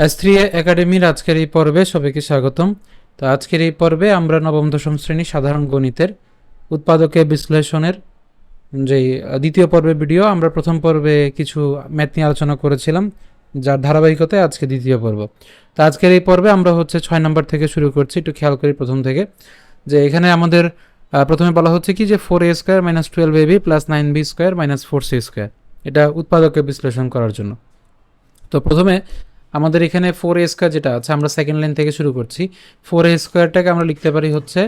S3 একাডেমির আজকের এই পর্বে সবাইকে স্বাগতম। তো আজকের এই পর্বে আমরা নবম দশম শ্রেণী সাধারণ গণিতের উৎপাদকে বিশ্লেষণের যেই দ্বিতীয় পর্বের ভিডিও, আমরা প্রথম পর্বে কিছু ম্যাথ নিয়ে আলোচনা করেছিলাম, যার ধারাবাহিকতায় আজকে দ্বিতীয় পর্ব। তো আজকের এই পর্বে আমরা 6 নম্বর থেকে শুরু করছি। একটু খেয়াল করি প্রথম থেকে, যে এখানে আমাদের প্রথমে বলা হচ্ছে কি যে 4a² - 12ab + 9b² - 4c², এটা উৎপাদকে বিশ্লেষণ করার জন্য। তো প্রথমে আমাদের এখানে 4a² যেটা আছে, আমরা সেকেন্ড লাইন থেকে শুরু করছি। 4a² আমরা লিখতে পারি হচ্ছে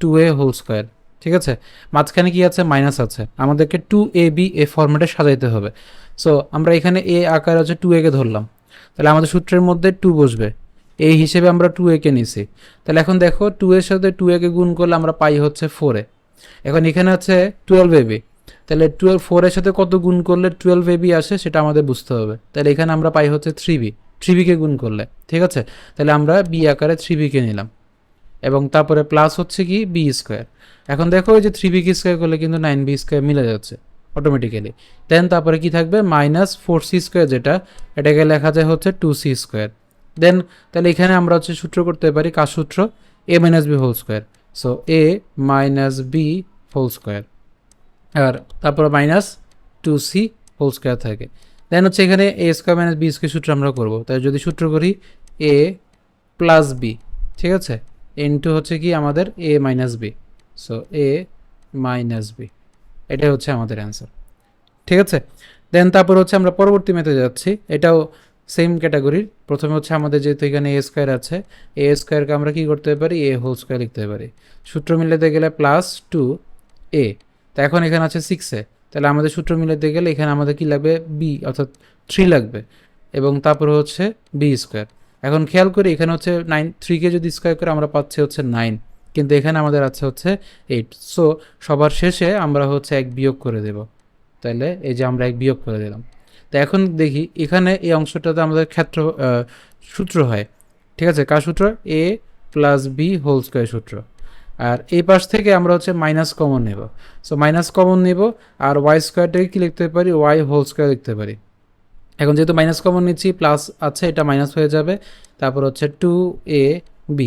2a², ঠিক আছে। মাঝখানে কি আছে? মাইনাস আছে। আমাদেরকে 2ab এ ফরম্যাটে সাজাইতে হবে। সো আমরা এখানে এ আকার হচ্ছে 2a কে ধরলাম, তাহলে আমাদের সূত্রের মধ্যে 2 বসবে, এই হিসেবে আমরা 2a কে নিছি। তাহলে এখন দেখো 2 এর সাথে 2a কে গুণ করলে আমরা পাই হচ্ছে 4a। এখন এখানে আছে 12ab, তাহলে 4 এর সাথে কত গুণ করলে 12ab আসে সেটা আমাদের বুঝতে হবে। তাহলে এখানে আমরা পাই হচ্ছে 3b কে গুণ করলে, ঠিক আছে। তাহলে আমরা b আকারে 3b কে নিলাম, এবং তারপরে প্লাস হচ্ছে কি b²। এখন দেখো যে 3b কে স্কোয়ার করলে কিন্তু 9b² মিলে যাচ্ছে অটোমেটিক্যালি। দেন তারপরে কি থাকবে? -4c², যেটা এটাকে লেখা যায় হচ্ছে 2c²। দেন তাহলে এখানে আমরা হচ্ছে সূত্র করতে পারি, কার সূত্র? a - b²। So a - b², আর তারপর -2c² থাকে। দেন হচ্ছে এখানে a² - b² সূত্র আমরা করবো। তাই যদি সূত্র করি a + b, ঠিক আছে, ইনটু হচ্ছে কি আমাদের a - b। So a - b, এটাই হচ্ছে আমাদের অ্যান্সার, ঠিক আছে। দেন তারপর হচ্ছে আমরা পরবর্তী মেথে যাচ্ছি, এটাও সেম ক্যাটাগরির। প্রথমে হচ্ছে আমাদের যেহেতু এখানে a² আছে, a²কে আমরা কি করতে পারি? a² লিখতে পারি। সূত্র মিলাতে গেলে +2a, তো এখন এখানে আছে 6a, তাহলে আমাদের সূত্র মিলাতে গেলে এখানে আমাদের কি লাগবে? b, অর্থাৎ 3 লাগবে, এবং তারপরে হচ্ছে b²। এখন খেয়াল করি এখানে হচ্ছে 3কে যদি স্কোয়ার করে আমরা পাচ্ছি হচ্ছে 9, কিন্তু এখানে আমাদের আছে হচ্ছে 8। সো সবার শেষে আমরা হচ্ছে 1 বিয়োগ করে দেব। তাহলে এই যে আমরা 1 বিয়োগ করে দিলাম। তো এখন দেখি এখানে এই অংশটাতে আমাদের ক্ষেত্র সূত্র হয়, ঠিক আছে। কার সূত্র? a + b² সূত্র। আর এই পাশ থেকে আমরা হচ্ছে মাইনাস কমন নেব। সো মাইনাস কমন নেব, আর y²টাকে কি লিখতে পারি? y² লিখতে পারি। এখন যেহেতু মাইনাস কমন নিচ্ছি, প্লাস আছে, এটা মাইনাস হয়ে যাবে। তারপর হচ্ছে 2ab,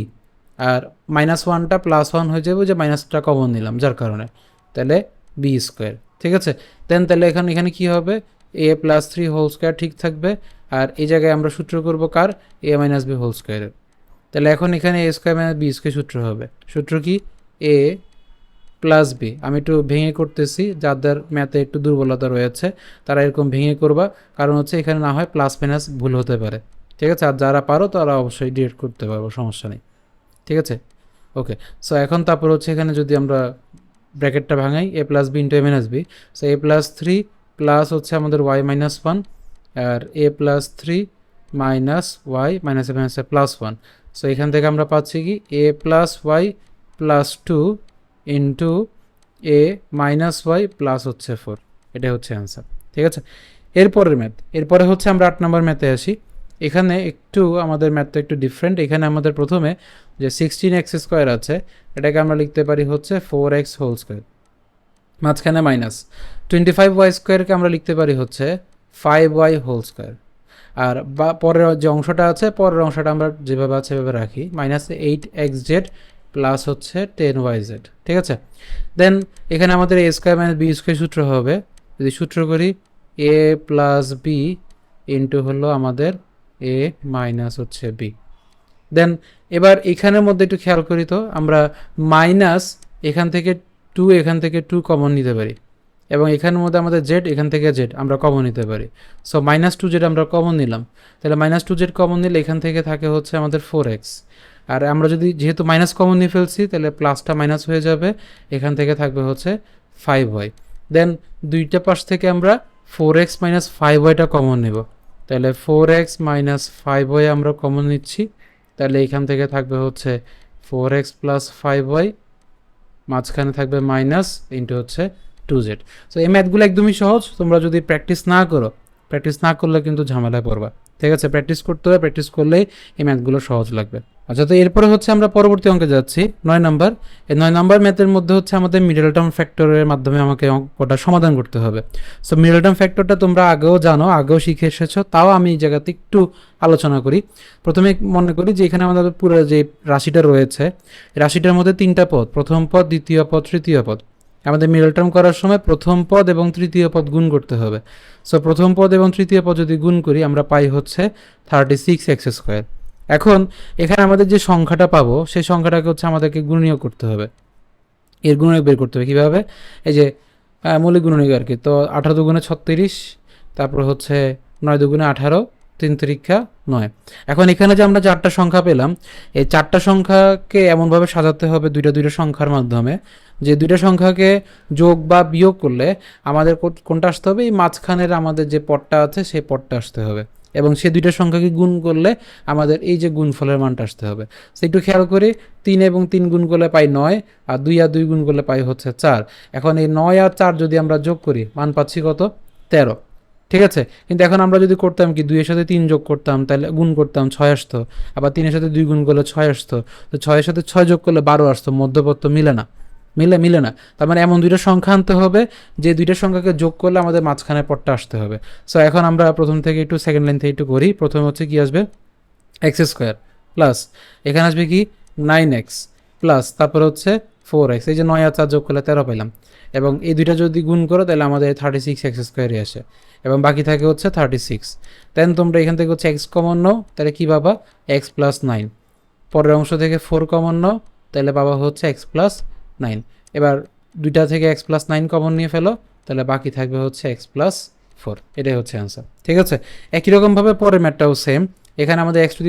আর -1টা +1 হয়ে যাবে, যে মাইনাসটা কমন নিলাম যার কারণে। তাহলে b², ঠিক আছে। দেন তাহলে এখানে কি হবে? a + 3² ঠিক থাকবে, আর এই জায়গায় আমরা সূত্র করব কার? a - b²। তাহলে এখন এখানে a² - b² সূত্র হবে। সূত্র কি? a + b। আমি একটু ভেঙে করতেছি, যাদের ম্যাথে একটু দুর্বলতা রয়েছে তারা এরকম ভেঙে করবা, কারণ হচ্ছে এখানে না হয় প্লাস মাইনাস ভুল হতে পারে, ঠিক আছে। আর যারা পারো তারা অবশ্যই ডিলিট করতে পারবো, সমস্যা নেই, ঠিক আছে। ওকে, সো এখন তারপর হচ্ছে এখানে যদি আমরা ব্র্যাকেটটা ভাঙাই, a + b × a - b, so a + 3 plus হচ্ছে আমাদের y - 1, আর a + 3 মাইনাস y -1 সো এখান থেকে আমরা পাচ্ছি কি a + y + 2 into a - y plus হচ্ছে 4, এটাই হচ্ছে অ্যান্সার, ঠিক আছে। এরপরে হচ্ছে আমরা 8 নম্বর ম্যাথে আসি। এখানে একটু আমাদের ম্যাথটা একটু ডিফারেন্ট। এখানে আমাদের প্রথমে যে 16x² আছে, এটাকে আমরা লিখতে পারি হচ্ছে 4x², মাঝখানে মাইনাস 25y²কে আমরা লিখতে পারি হচ্ছে 5y²। আর বা পরের যে অংশটা আছে, পরের অংশটা আমরা যেভাবে আছে সেভাবে রাখি, -8xz প্লাস হচ্ছে 10yz, ঠিক আছে। দেন এখানে আমাদের a² - b² সূত্র হবে। যদি সূত্র করি a + b ইন্টু হলো আমাদের a হচ্ছে b। দেন এবার এখানের মধ্যে একটু খেয়াল করি, তো আমরা মাইনাস এখান থেকে 2 কমন নিতে পারি, এবং এখানের মধ্যে আমাদের z, এখান থেকে z আমরা কমন নিতে পারি। সো -2z আমরা কমন নিলাম, তাহলে -2z কমন নিলে এখান থেকে থাকে হচ্ছে আমাদের 4x, আর আমরা যদি যেহেতু মাইনাস কমন নিয়ে ফেলছি তাহলে প্লাসটা মাইনাস হয়ে যাবে, এখান থেকে থাকবে হচ্ছে 5y। দেন দুইটা পাশ থেকে আমরা 4x - 5yটা কমন নেব, তাহলে 4x - 5y আমরা কমন নিচ্ছি, তাহলে এখান থেকে থাকবে হচ্ছে 4x + 5y, মাঝখানে থাকবে মাইনাস ইন্টু হচ্ছে 2z। সো এই ম্যাথগুলো একদমই সহজ, তোমরা যদি প্র্যাকটিস না করলে কিন্তু ঝামেলায় পড়বা, ঠিক আছে। প্র্যাকটিস করতে হবে, প্র্যাকটিস করলেই এই ম্যাথগুলো সহজ লাগবে। আচ্ছা, তো এরপরে হচ্ছে আমরা পরবর্তী অঙ্কে যাচ্ছি 9 নাম্বার। এই 9 নাম্বার ম্যাথের মধ্যে হচ্ছে আমাদের মিডল টার্ম ফ্যাক্টরের মাধ্যমে আমাকে অঙ্কটা সমাধান করতে হবে। সো মিডল টার্ম ফ্যাক্টরটা তোমরা আগেও জানো, আগেও শিখে এসেছো, তাও আমি এই জায়গাতে একটু আলোচনা করি। প্রথমে মনে করি যে এখানে আমাদের পুরো যে রাশিটা রয়েছে, রাশিটার মধ্যে 3টা পদ, প্রথম পদ, দ্বিতীয় পদ, তৃতীয় পদ। আমাদের মিডল টার্ম করার সময় প্রথম পদ এবং তৃতীয় পদ গুণ করতে হবে। সো প্রথম পদ এবং তৃতীয় পদ যদি গুণ করি আমরা পাই হচ্ছে 36x²। এখন এখানে আমাদের যে সংখ্যাটা পাবো সেই সংখ্যাটাকে হচ্ছে আমাদেরকে গুণনীয়ক করতে হবে। এর গুণনীয়ক বের করতে হবে কীভাবে? এই যে মৌলিক গুণনীয়ক আর কি। তো 18 দুগুণে 36, তারপর হচ্ছে 9 দুগুণে 18, 3 তিরিক্ষা 9। এখন এখানে যে আমরা 4টা সংখ্যা পেলাম, এই 4টা সংখ্যাকে এমনভাবে সাজাতে হবে দুইটা দুইটা সংখ্যার মাধ্যমে যে দুইটা সংখ্যাকে যোগ বা বিয়োগ করলে আমাদের কোনটা আসতে হবে? এই মাঝখানের আমাদের যে পদটা আছে সেই পদটা আসতে হবে, এবং সে দুইটা সংখ্যাকে গুণ করলে আমাদের এই যে গুণফলের মানটা আসতে হবে। সো একটু খেয়াল করি, 3 এবং 3 গুণ করলে পাই 9, আর 2 আর 2 গুণ করলে পাই হচ্ছে 4। এখন এই 9 আর 4 যদি আমরা যোগ করি মান পাচ্ছি কত? 13। ঠিক আছে, কিন্তু এখন আমরা যদি করতাম কি 2 এর সাথে 3 যোগ করতাম, তাহলে গুণ করতাম 6 আসতো, আবার 3 এর সাথে 2 গুণ করলে 6 আসতো, তো 6 এর সাথে 6 যোগ করলে 12 আসতো। মধ্যপদ তো মিলে না, মিলে না। তার মানে এমন দুইটা সংখ্যা আনতে হবে যে দুইটা সংখ্যাকে যোগ করলে আমাদের মাঝখানে পদটা আসতে হবে। সো এখন আমরা প্রথম থেকে একটু সেকেন্ড লাইন থেকে একটু করি। প্রথমে হচ্ছে কি আসবে? x² প্লাস এখানে আসবে কি 9x প্লাস তারপর হচ্ছে 4x। এই যে 9 আর 4 যোগ করলে 13 পেলাম, এবং এই দুইটা যদি গুণ করো তাহলে আমাদের 36x² আসে, এবং বাকি থাকে হচ্ছে 36। দেন তোমরা এখান থেকে হচ্ছে x কমন নাও, তাহলে কি পাবা? x plus 9। পরের অংশ থেকে 4 কমন নাও, তাহলে পাবা হচ্ছে x প্লাস 9। এবার দুইটা থেকে x প্লাস 9 কমন নিয়ে ফেলো, তাহলে বাকি থাকবে হচ্ছে x প্লাস 4। এটাই হচ্ছে অ্যান্সার। ঠিক আছে, একই রকমভাবে পরের ম্যাথটাও সেম। এখানে আমাদের x⁴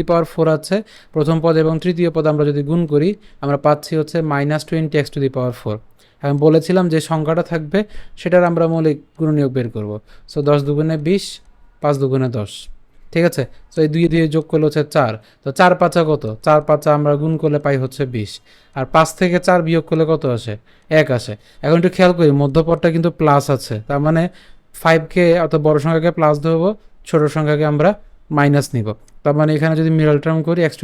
আছে, প্রথম পদ এবং তৃতীয় পদ আমরা যদি গুণ করি আমরা পাচ্ছি হচ্ছে -20x⁴। আমি বলেছিলাম যে সংখ্যাটা থাকবে সেটার আমরা মৌলিক গুণনীয়ক বের করব। সো 10 দুগুণে 20, 5 দুগুণে 10। ঠিক আছে, তো এই 2 দিয়ে যোগ করলে হচ্ছে 4। তো 4 পাঁচা কত? 4 পাঁচা আমরা গুণ করলে পাই হচ্ছে 20, আর 5 থেকে 4 বিয়োগ করলে কত আসে? 1 আসে। এখন একটু খেয়াল করি, মধ্যপদটা কিন্তু প্লাস আছে, তার মানে 5কে অর্থাৎ বড় সংখ্যাকে প্লাস ধরবো, ছোট সংখ্যাকে আমরা মাইনাস নিব। তার মানে এখানে যদি মিডল টার্ম করি x⁴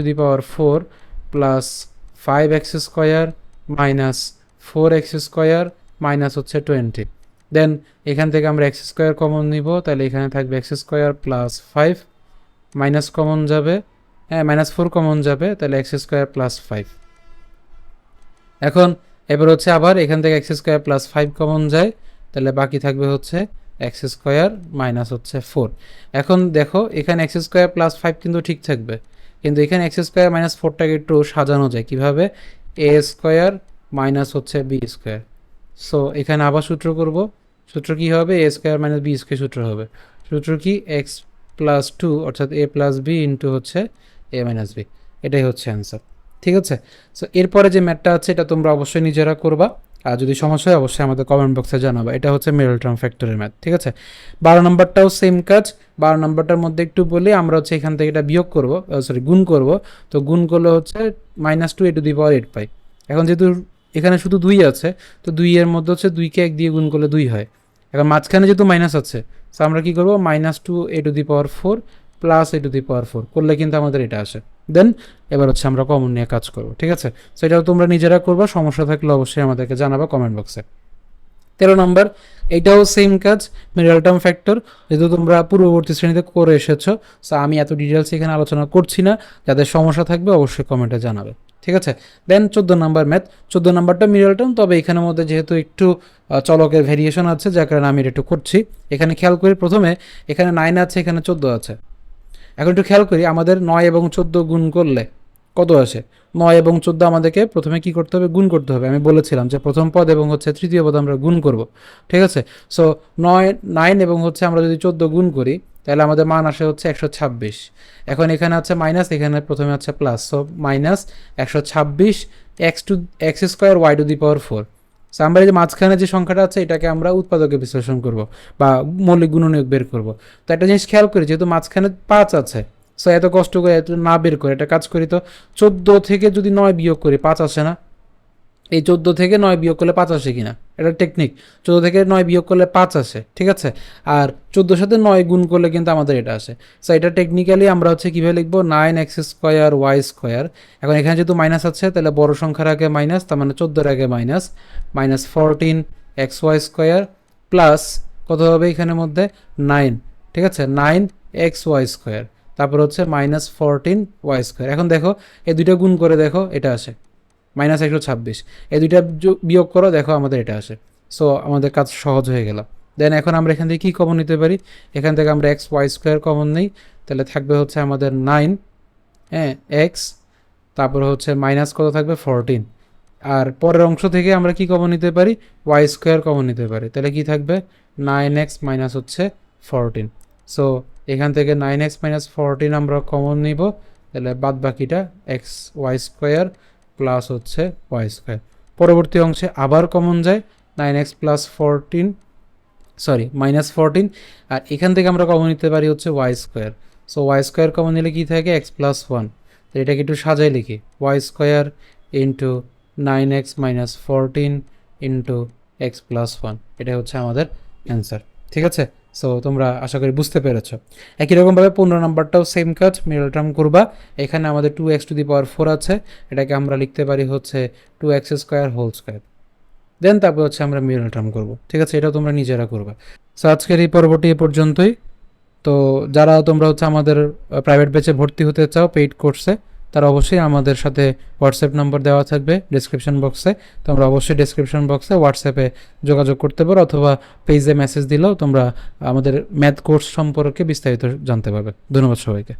plus 5x² minus 4x² minus হচ্ছে 20। দেন এখান থেকে আমরা x² কমন নিব, তাহলে এখানে থাকবে x² প্লাস 5, মাইনাস কমন যাবে, হ্যাঁ -4 কমন যাবে, তাহলে x² প্লাস 5। এখন এবার হচ্ছে আবার এখান থেকে x² প্লাস 5 কমন যায়, তাহলে বাকি থাকবে হচ্ছে x² মাইনাস হচ্ছে 4। এখন দেখো এখানে x² প্লাস 5 কিন্তু ঠিক থাকবে, কিন্তু এখানে x² মাইনাস 4টাকে একটু সাজানো যায় কীভাবে? a² মাইনাস হচ্ছে b²। সো এখানে আবার সূত্র করব। সূত্র কি হবে? a² মাইনাস b² সূত্র হবে। সূত্র কি? x প্লাস 2 অর্থাৎ a প্লাস b ইন্টু হচ্ছে a মাইনাস b। এটাই হচ্ছে অ্যান্সার। ঠিক আছে, সো এরপরে যে ম্যাথটা আছে এটা তোমরা অবশ্যই নিজেরা করবা, আর যদি সমস্যা হয় অবশ্যই আমাদের কমেন্ট বক্সে জানাবা। এটা হচ্ছে মিডল টার্ম ফ্যাক্টরের ম্যাথ। ঠিক আছে, 12 নম্বরটাও সেম কাজ। 12 নম্বরটার মধ্যে একটু বলি, আমরা হচ্ছে এখান থেকে এটা বিয়োগ করব, গুণ করব। তো গুণ করলে হচ্ছে -2a⁴ পাই। এখন যেহেতু এখানে শুধু 2 আছে, তো 2 এর মধ্যে হচ্ছে 2কে 1 দিয়ে গুণ করলে 2 হয়। এখন মাঝখানে যেহেতু মাইনাস আছে, তো আমরা কী করবো? -2a⁴ প্লাস a⁴ করলে কিন্তু আমাদের এটা আসে। দেন এবার হচ্ছে আমরা কমন নিয়ে কাজ করব। ঠিক আছে, সো এটাও তোমরা নিজেরা করবা, সমস্যা থাকলে অবশ্যই আমাদেরকে জানাবা কমেন্ট বক্সে। 13 নম্বর, এটাও সেম কাজ, মিডল টার্ম ফ্যাক্টর, যেহেতু তোমরা পূর্ববর্তী শ্রেণীতে করে এসেছো, সো আমি এত ডিটেলস এখানে আলোচনা করছি না। যাদের সমস্যা থাকবে অবশ্যই কমেন্টে জানাবে। ঠিক আছে, দেন 14 নাম্বার ম্যাথ। 14 নাম্বারটা মিডল টার্ম, তবে এখানের মধ্যে যেহেতু একটু চলকের ভেরিয়েশন আছে যার কারণে আমি এটা একটু করছি। এখানে খেয়াল করি, প্রথমে এখানে 9 আছে, এখানে 14 আছে। এখন একটু খেয়াল করি, আমাদের 9 এবং 14 গুণ করলে কত আসে? 9 এবং 14 আমাদেরকে প্রথমে কি করতে হবে? গুণ করতে হবে। আমি বলেছিলাম যে প্রথম পদ এবং হচ্ছে তৃতীয় পদ আমরা গুণ করব। ঠিক আছে, সো 9 এবং হচ্ছে আমরা যদি 14 গুণ করি তাহলে আমাদের মান আসে হচ্ছে 126। এখন এখানে আছে মাইনাস, এখানে প্রথমে আছে plus, so -126 x² y⁴। So আমরা এই যে মাঝখানে যে সংখ্যাটা আছে এটাকে আমরা উৎপাদকে বিশ্লেষণ করব বা মৌলিক গুণনীয়ক বের করব। তো একটা জিনিস খেয়াল করি, যেহেতু মাঝখানে 5 আছে, সো এত কষ্ট করে এত না বের করে একটা কাজ করি, তো 14 থেকে যদি 9 বিয়োগ করি 5 আসে না? এই 14 থেকে 9 বিয়োগ করলে 5 আসে কিনা, এটা টেকনিক। 14 থেকে 9 বিয়োগ করলে 5 আসে, ঠিক আছে। আর 14 সাথে 9 গুণ করলে কিন্তু আমাদের এটা আসে। সো এটা টেকনিক্যালি আমরা হচ্ছে কীভাবে লিখবো, 9x² y²। এখন এখানে যেহেতু মাইনাস আছে তাহলে বড় সংখ্যার আগে মাইনাস, তার মানে 14 আগে মাইনাস, -14xy² প্লাস কত হবে এখানের মধ্যে 9, ঠিক আছে, 9xy², তারপর হচ্ছে -14y²। এখন দেখো এই দুইটা গুণ করে দেখো এটা আসে -126, এই দুইটা বিয়োগ করো দেখো আমাদের এটা আসে। সো আমাদের কাজ সহজ হয়ে গেল। দেন এখন আমরা এখান থেকে কী কমন নিতে পারি, এখান থেকে আমরা xy² কমন নিই, তাহলে থাকবে হচ্ছে আমাদের 9, হ্যাঁ, x, তারপর হচ্ছে মাইনাস কত থাকবে 14, আর পরের অংশ থেকে আমরা কি কমন নিতে পারি, y² কমন নিতে পারি, তাহলে কি থাকবে 9x মাইনাস হচ্ছে 14। সো এখান থেকে 9x মাইনাস 14 আমরা কমন নিব, তাহলে বাদ বাকিটা xy² প্লাস হচ্ছে y²। পরবর্তী অংশে আবার কমন যায় -14, আর এখান থেকে আমরা কমন নিতে পারি হচ্ছে y²। সো y² কমন নিলে কি থাকে x+1, তো এটাকে একটু সাজাই লিখি, y² into 9x minus 14 into x+1, এটা হচ্ছে আমাদের অ্যান্সার, ঠিক আছে। সো তোমরা আশা করি বুঝতে পেরেছ। একই রকমভাবে 15 নাম্বারটাও সেম কাজ, মিডল টার্ম করবা। এখানে আমাদের 2x⁴ আছে, এটাকে আমরা লিখতে পারি হচ্ছে 2x² দেন তারপর হচ্ছে আমরা মিডল টার্ম করবো, ঠিক আছে, এটাও তোমরা নিজেরা করবা। সো আজকের এই পর্বটি এ পর্যন্তই। তো যারা তোমরা হচ্ছে আমাদের প্রাইভেট ব্যাচে ভর্তি হতে চাও পেইড কোর্সে, তারা অবশ্যই আমাদের সাথে হোয়াটসঅ্যাপ নম্বর দেওয়া থাকবে ডিসক্রিপশন বক্সে, তোমরা অবশ্যই ডিসক্রিপশন বক্সে হোয়াটসঅ্যাপে যোগাযোগ করতে পারো, অথবা পেজে মেসেজ দিলেও তোমরা আমাদের ম্যাথ কোর্স সম্পর্কে বিস্তারিত জানতে পারবে। ধন্যবাদ সবাইকে।